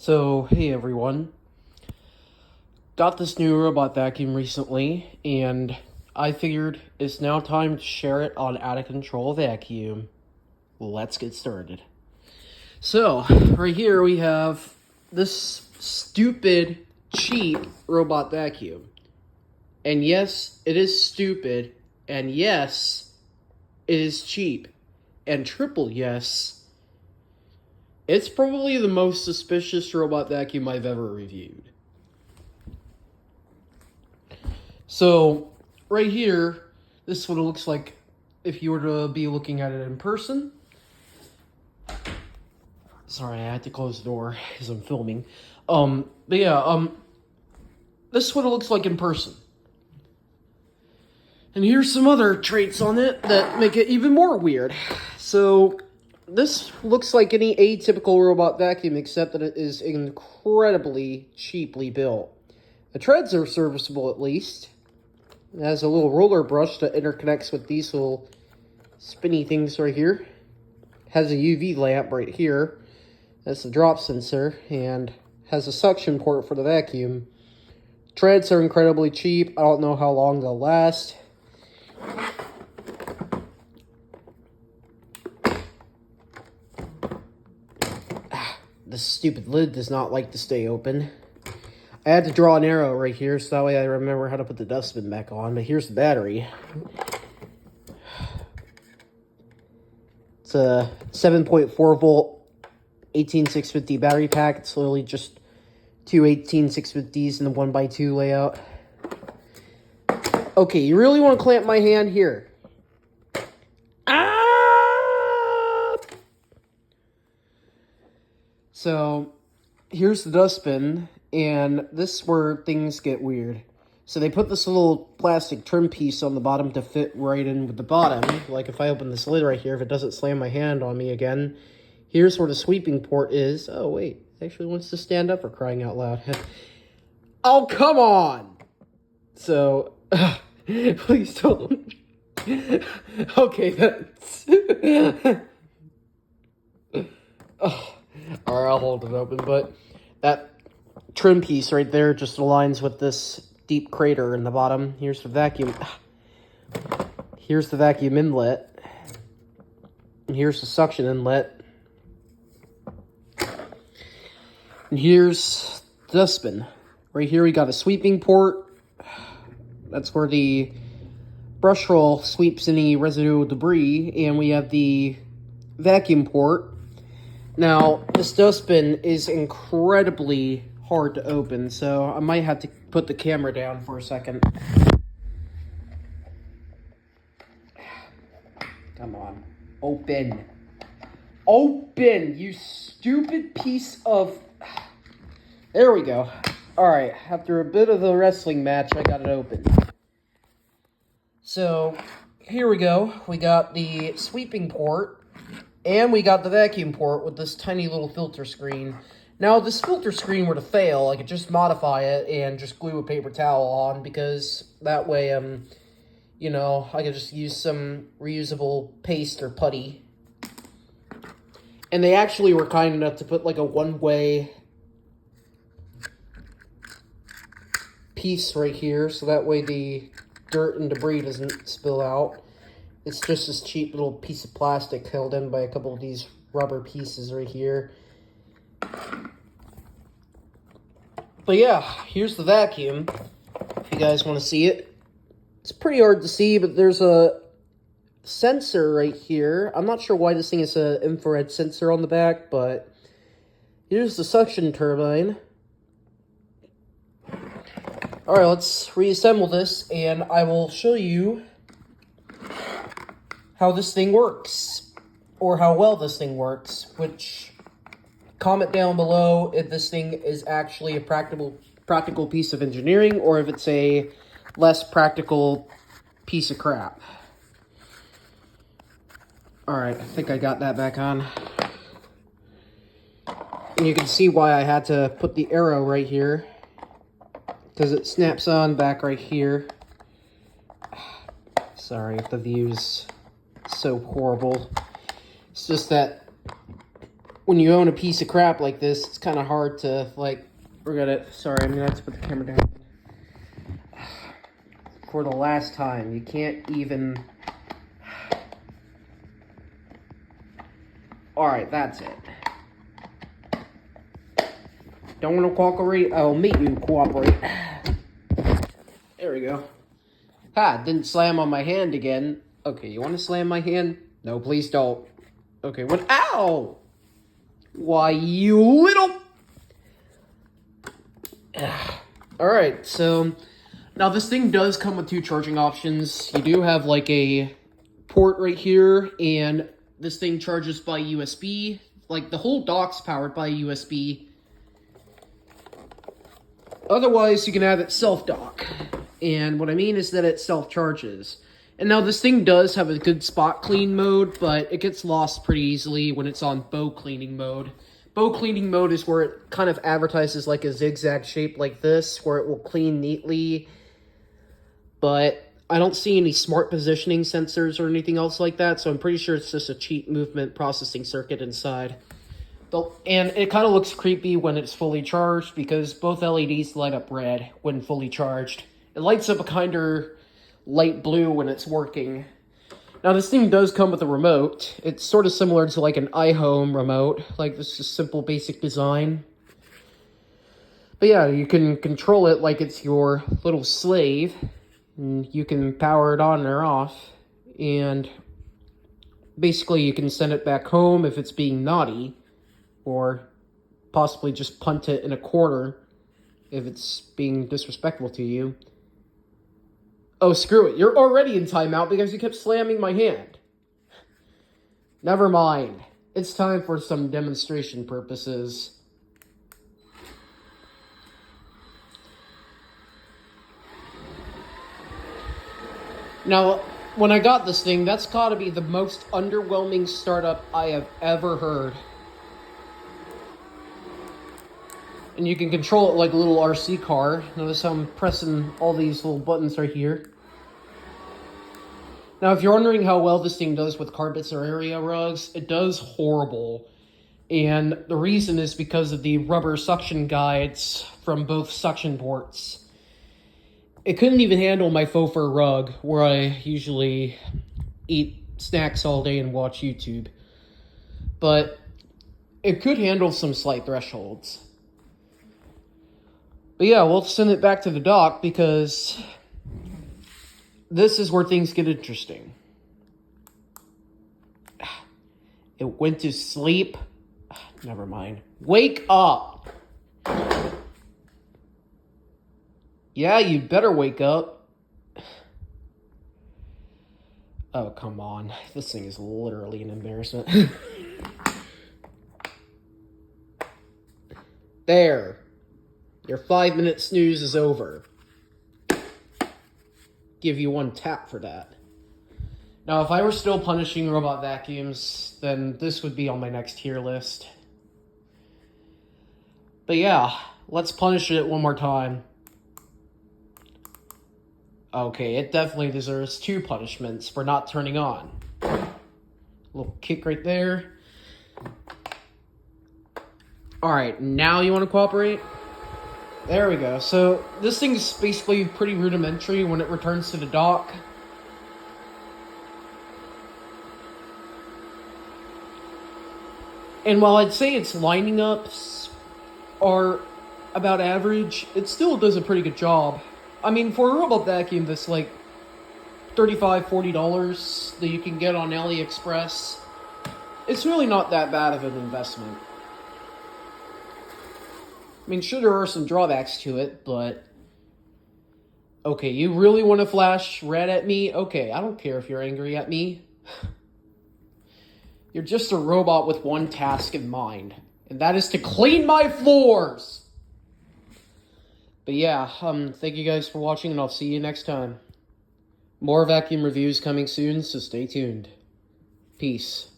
So, hey everyone. Got this new robot vacuum recently, and I figured it's now time to share it on Out of Control Vacuum. Let's get started. So, right here we have this stupid, cheap robot vacuum. And yes, it is stupid, and yes, it is cheap. And triple yes, it's probably the most suspicious robot vacuum I've ever reviewed. So, right here, this is what it looks like if you were to be looking at it in person. Sorry, I had to close the door because I'm filming. This is what it looks like in person. And here's some other traits on it that make it even more weird. So, this looks like any atypical robot vacuum, except that it is incredibly cheaply built. The treads are serviceable at least. It has a little roller brush that interconnects with these little spinny things right here. It has a UV lamp right here. That's the drop sensor, and has a suction port for the vacuum. Treads are incredibly cheap. I don't know how long they'll last. This stupid lid does not like to stay open. I had to draw an arrow right here so that way I remember how to put the dustbin back on, but here's the battery. It's a 7.4 volt 18650 battery pack. It's literally just two 18650s in the 1x2 layout. Okay, you really want to clamp my hand here. So, here's the dustbin, and this is where things get weird. So they put this little plastic trim piece on the bottom to fit right in with the bottom. Like if I open this lid right here, if it doesn't slam my hand on me again. Here's where the sweeping port is. Oh, wait. It actually wants to stand up for crying out loud. Oh, come on! So, please don't. Okay, that's... Oh. Alright, I'll hold it open, but that trim piece right there just aligns with this deep crater in the bottom. Here's the vacuum. Here's the vacuum inlet. And here's the suction inlet. And here's the dustbin. Right here we got a sweeping port. That's where the brush roll sweeps any residual debris. And we have the vacuum port. Now, this dustbin is incredibly hard to open, so I might have to put the camera down for a second. Come on. Open. Open, you stupid piece of... There we go. Alright, after a bit of a wrestling match, I got it open. So, here we go. We got the sweeping port. And we got the vacuum port with this tiny little filter screen. Now, if this filter screen were to fail, I could just modify it and just glue a paper towel on, because that way, you know, I could just use some reusable paste or putty. And they actually were kind enough to put like a one-way piece right here, so that way the dirt and debris doesn't spill out. It's just this cheap little piece of plastic held in by a couple of these rubber pieces right here. But yeah, here's the vacuum, if you guys want to see it. It's pretty hard to see, but there's a sensor right here. I'm not sure why this thing is an infrared sensor on the back, but here's the suction turbine. Alright, let's reassemble this, and I will show you how this thing works, or how well this thing works, which, comment down below if this thing is actually a practical piece of engineering, or if it's a less practical piece of crap. Alright, I think I got that back on. And you can see why I had to put the arrow right here, because it snaps on back right here. Sorry if the view's so horrible. It's just that when you own a piece of crap like this, it's kind of hard to, like, forget it. Sorry, I'm gonna have to put the camera down. For the last time, you can't even... Alright, that's it. Don't want to cooperate? I'll make you cooperate. There we go. Ha, didn't slam on my hand again. Okay, you want to slam my hand? No, please don't. Okay, what? Ow! Why, you little... Alright, so... Now, this thing does come with two charging options. You do have, like, a port right here, and this thing charges by USB. Like, the whole dock's powered by USB. Otherwise, you can have it self-dock. And what I mean is that it self-charges. And now, this thing does have a good spot clean mode, but it gets lost pretty easily when it's on bow cleaning mode. Bow cleaning mode is where it kind of advertises like a zigzag shape like this, where it will clean neatly. But I don't see any smart positioning sensors or anything else like that, so I'm pretty sure it's just a cheap movement processing circuit inside. And it kind of looks creepy when it's fully charged, because both LEDs light up red when fully charged. It lights up a kind of light blue when it's working. Now, this thing does come with a remote. It's sort of similar to like an iHome remote, like this is simple basic design. But yeah, you can control it like it's your little slave. And you can power it on or off, and basically you can send it back home if it's being naughty, or possibly just punt it in a corner if it's being disrespectful to you. Oh, screw it. You're already in timeout because you kept slamming my hand. Never mind. It's time for some demonstration purposes. Now, when I got this thing, that's got to be the most underwhelming startup I have ever heard. And you can control it like a little RC car. Notice how I'm pressing all these little buttons right here. Now, if you're wondering how well this thing does with carpets or area rugs, it does horrible. And the reason is because of the rubber suction guides from both suction ports. It couldn't even handle my faux fur rug, where I usually eat snacks all day and watch YouTube. But it could handle some slight thresholds. But yeah, we'll send it back to the dock because this is where things get interesting. It went to sleep. Never mind. Wake up! Yeah, you better wake up. Oh, come on. This thing is literally an embarrassment. There. Your 5-minute snooze is over. Give you one tap for that. Now, if I were still punishing robot vacuums, then this would be on my next tier list. But yeah, let's punish it one more time. Okay, it definitely deserves 2 punishments for not turning on. Little kick right there. Alright, now you want to cooperate? There we go. So, this thing's basically pretty rudimentary when it returns to the dock. And while I'd say its lining ups are about average, it still does a pretty good job. I mean, for a robot vacuum that's like $35, $40 that you can get on AliExpress, it's really not that bad of an investment. I mean, sure, there are some drawbacks to it, but... Okay, you really want to flash red at me? Okay, I don't care if you're angry at me. You're just a robot with one task in mind, and that is to clean my floors! But yeah, thank you guys for watching, and I'll see you next time. More vacuum reviews coming soon, so stay tuned. Peace.